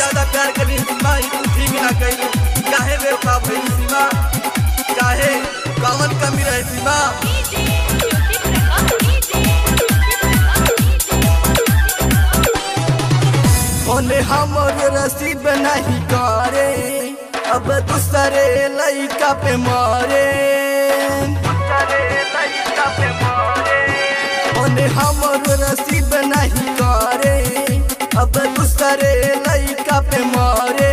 ज्यादा प्यार करी सीमा ही तू ठीक ना कही काहे बेवफा भई सीमा काहे कौन कमी रहे सीमा ओने हमर रसीद नहीं करे अब दूसरे लइका पे मारे ओने हमर रसीद नहीं करे अब दूसरे लइका पे मारे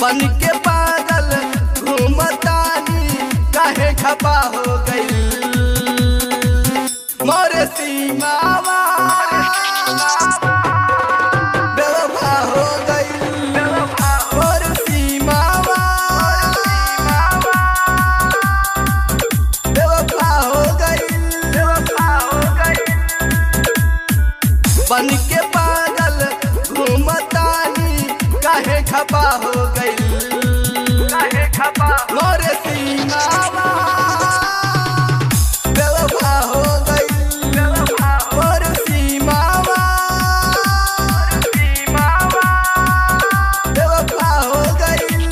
बन के पागल घूमतानी काहे खपा हो गई मोरे सीमावा बेवफा हो गई मोरे सीमावा बेवफा हो गई बन के पागल घूमतानी काहे खपा हो गई मोरे सीमावा बेवफा हो गई मोरे सीमावा बेवफा हो गई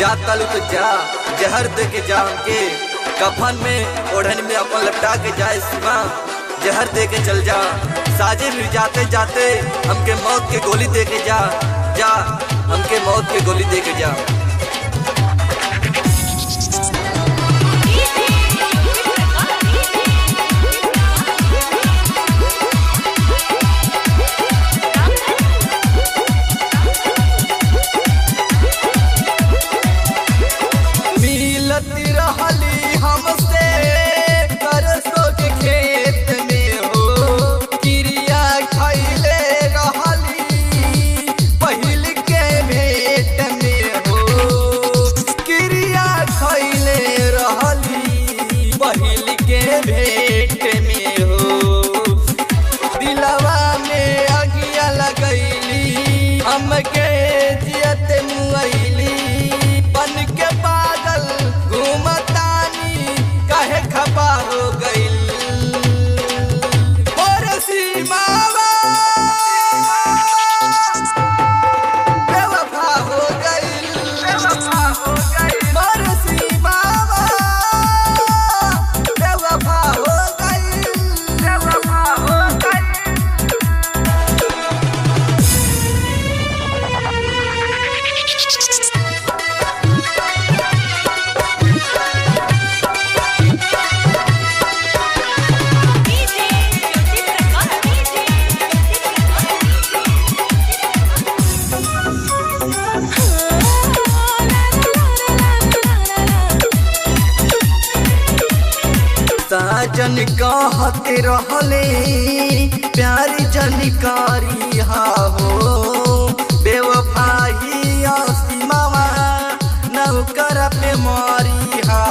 जा कल तो जा जहर दे के जा हमके कफन में ओढ़न में अपन लपटा के जाए सीमा जहर दे के चल जा साजे मिल जाते जाते हमके मौत के गोली दे के जा हमके मौत के गोली दे के जा मिलती रहली हमसे सरसों के खेत में हो क्रिया खैले रहली पहिल के भेंट में हो क्रिया खैले रहली पहिल के भेंट में हो दिलवा में अगिया लगैली हमके जियत मुआइली बन के पागल घूमतानी काहे खपा हो गइल मोरे सीमावा बेवफा हो गइल मोरे सीमावा बेवफा हो गइल साजन कहते रहले प्यारी जनकारी हो बेवफाई सीमावा नौकर पे मारी हो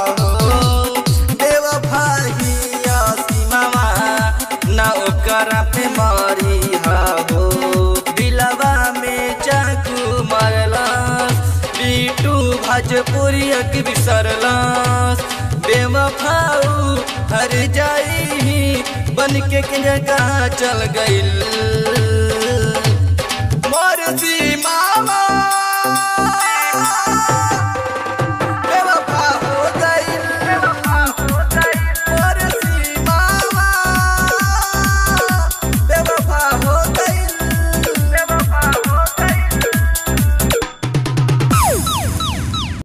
बेवफाई सीमावा नौकर पे मारी हो दिलवा में चाकू मारलास बीटू भोजपुरिया के बिसरलास बेवफाऊ हर जाई बन के जगह चल गइल मोर सीमावा